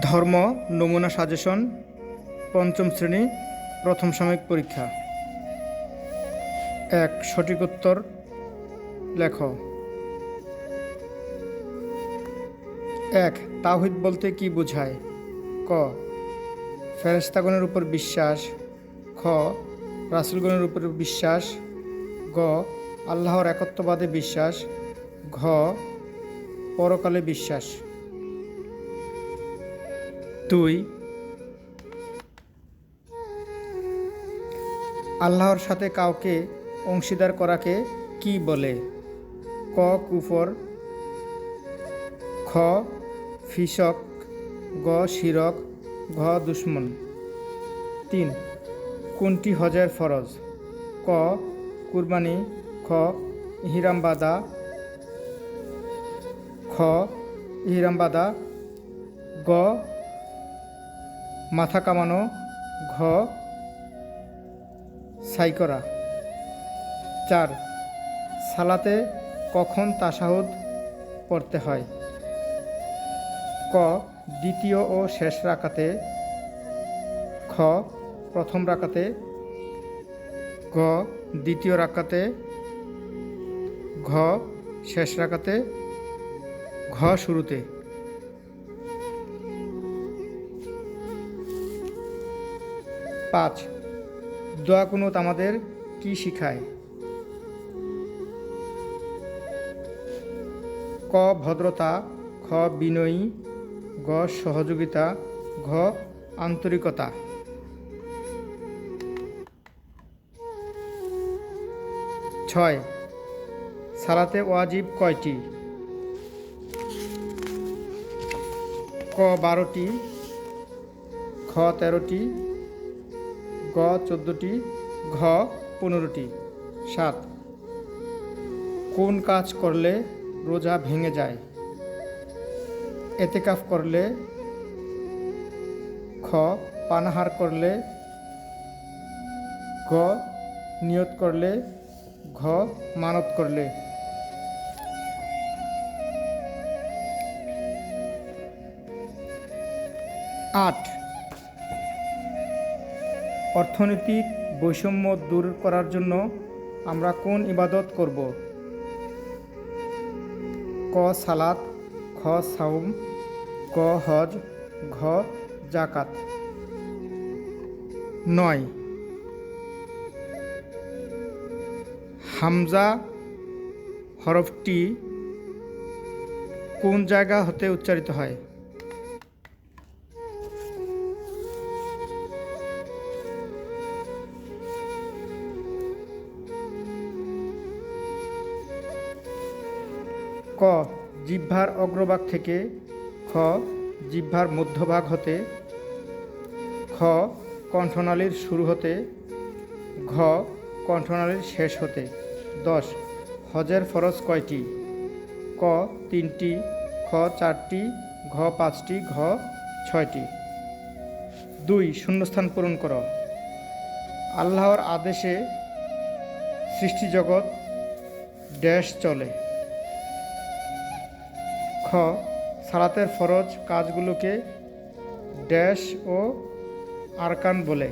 ধর্ম নমুনা সাজেশন পঞ্চম শ্রেণী প্রথম সাময়িক পরীক্ষা। ১ সঠিক উত্তর লেখ। ১ তাওহীদ বলতে কি বোঝায়? ক ফেরেশতাগণের উপর বিশ্বাস, খ রাসূলগণের উপর বিশ্বাস, গ আল্লাহর একত্ববাদে বিশ্বাস, ঘ পরকালে বিশ্বাস। ২ আল্লাহর সাথে কাউকে অংশীদার করাকে কি বলে? ক কুফর, খ ফিসক, গ শিরক, ঘ দুশমন। ৩ কোনটি হজের ফরজ? ক কুরবানি, খ ইহরাম বাঁধা, খ ইহরাম বাঁধা, গ মাথা কামানো, ঘ সাই করা। ৪ সালাতে কখন তাশাহুদ পড়তে হয়? ক দ্বিতীয় ও শেষ রাকাতে, খ প্রথম রাকাতে, ঘ দ্বিতীয় রাকাতে, ঘ শেষ রাকাতে, ঘ শুরুতে। ৫ দোয়া কুনুত আমাদের কি শিখায়? ক ভদ্রতা, খ বিনয়ী, গ সহযোগিতা, ঘ আন্তরিকতা। ৬ সালাতে ওয়াজিব কয়টি? ক ১২টি, খ ১৩টি, গ ১৪টি, ঘ ১৫টি। ৭ কোন কাজ করলে রোজা ভেঙে যায়? এতেকাফ করলে, খ পানাহার করলে, গ নিয়ত করলে, ঘ মানত করলে। ৮ অর্থনৈতিক বৈষম্য দূর করার জন্য আমরা কোন ইবাদত করব? ক সালাত, খ সাওম, গ হজ, ঘ জাকাত। ৯ হামজা হরফটি কোন জায়গা হতে উচ্চারিত হয়? ক জিহ্বার অগ্রভাগ থেকে, খ জিহ্বার মধ্যভাগ হতে, খ কণ্ঠনালীর শুরু হতে, ঘ কণ্ঠনালীর শেষ হতে। ১০ হজের ফরজ কয়টি? ক ৩টি, খ 4টি, ঘ 5টি, ঘ 6টি। ২ শূন্যস্থান পূরণ কর। আল্লাহর আদেশে সৃষ্টিজগৎ ড্যাশ চলে। খ সালাতের ফরজ কাজগুলোকে ড্যাশ ও আরকান বলে।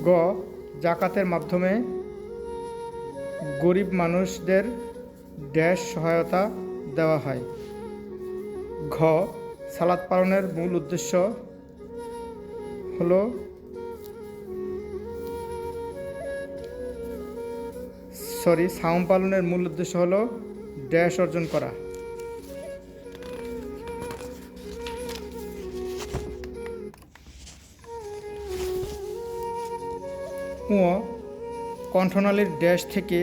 গ জাকাতের মাধ্যমে গরিব মানুষদের ড্যাশ সহায়তা দেওয়া হয়। ঘ সালাত পালনের মূল উদ্দেশ্য হলো সাওম পালনের মূল উদ্দেশ্য হলো ড্যাশ অর্জন করা। ও কণ্ঠনালীর ড্যাশ থেকে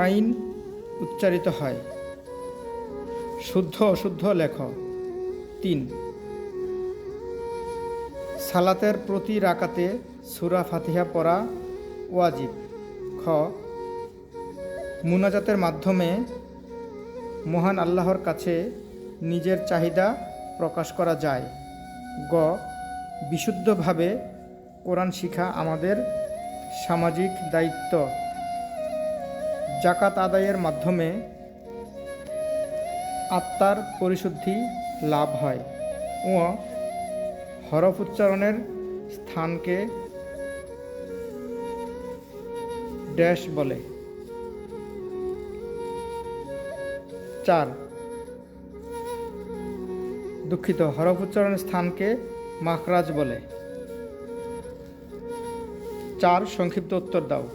আইন উচ্চারিত হয়। শুদ্ধ অশুদ্ধ লেখ। ৩ সালাতের প্রতি রাকাতে সূরা ফাতিহা পড়া ওয়াজিব। খ মুনাজাতের মাধ্যমে মহান আল্লাহর কাছে নিজের চাহিদা প্রকাশ করা যায়। গ বিশুদ্ধভাবে কোরআন শিক্ষা আমাদের সামাজিক দায়িত্ব। জাকাত আদায়ের মাধ্যমে আত্মার পরিশুদ্ধি লাভ হয়। ও হরফ উচ্চারণের স্থানকে ড্যাশ বলে। 4 দুঃখিত, হরফ উচ্চারণের স্থানকে মাখরাজ বলে। 4 সংক্ষিপ্ত উত্তর দাও।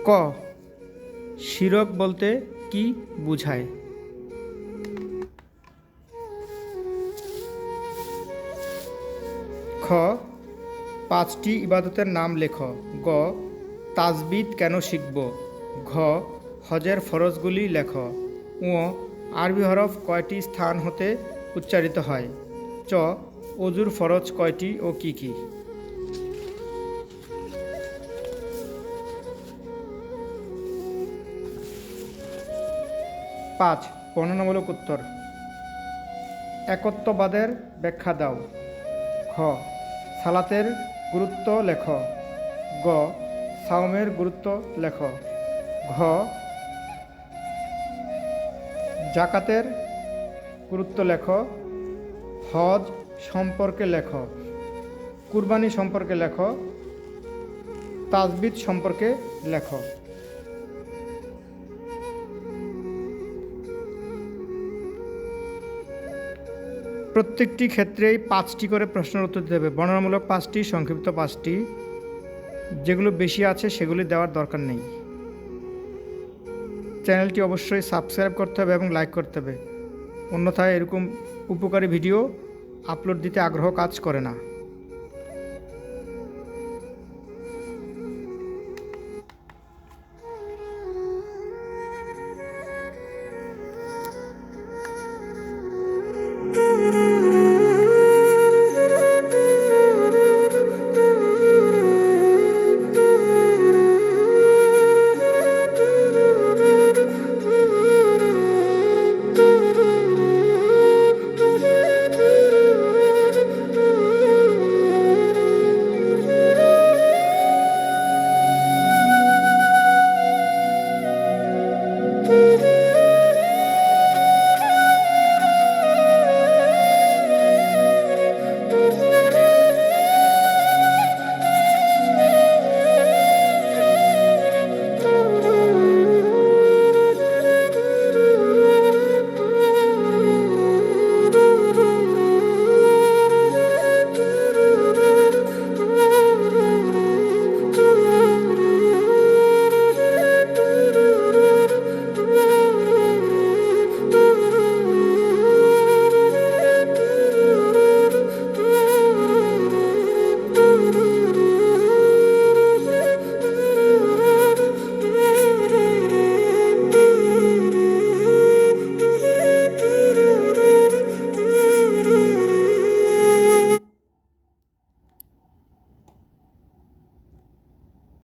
ক শিরক বলতে কি বোঝায়? খ 5টি ইবাদতের নাম লেখো। গ তাজবিদ কেন শিখব? ঘ হজের ফরজগুলি লেখো। ও আরবি হরফ কয়টি স্থান হতে উচ্চারিত হয়? চ অজুর ফরজ কয়টি ও কি কি? 5 বর্ণনামূলক উত্তর। একত্ববাদের ব্যাখ্যা দাও। খ সালাতের গুরুত্ব লেখ। গ সাওমের গুরুত্ব লেখ। ঘ জাকাতের গুরুত্ব লেখ। হজ সম্পর্কে লেখ। কুরবানি সম্পর্কে লেখ। তাজবিদ সম্পর্কে লেখ। প্রত্যেকটি ক্ষেত্রেই 5টি করে প্রশ্নের উত্তর দিতে হবে। বর্ণনামূলক 5টি, সংক্ষিপ্ত 5টি। যেগুলো বেশি আছে সেগুলি দেওয়ার দরকার নেই। চ্যানেলটি অবশ্যই সাবস্ক্রাইব করতে হবে এবং লাইক করতে হবে, অন্যথায় এরকম উপকারী ভিডিও আপলোড দিতে আগ্রহ কাজ করে না।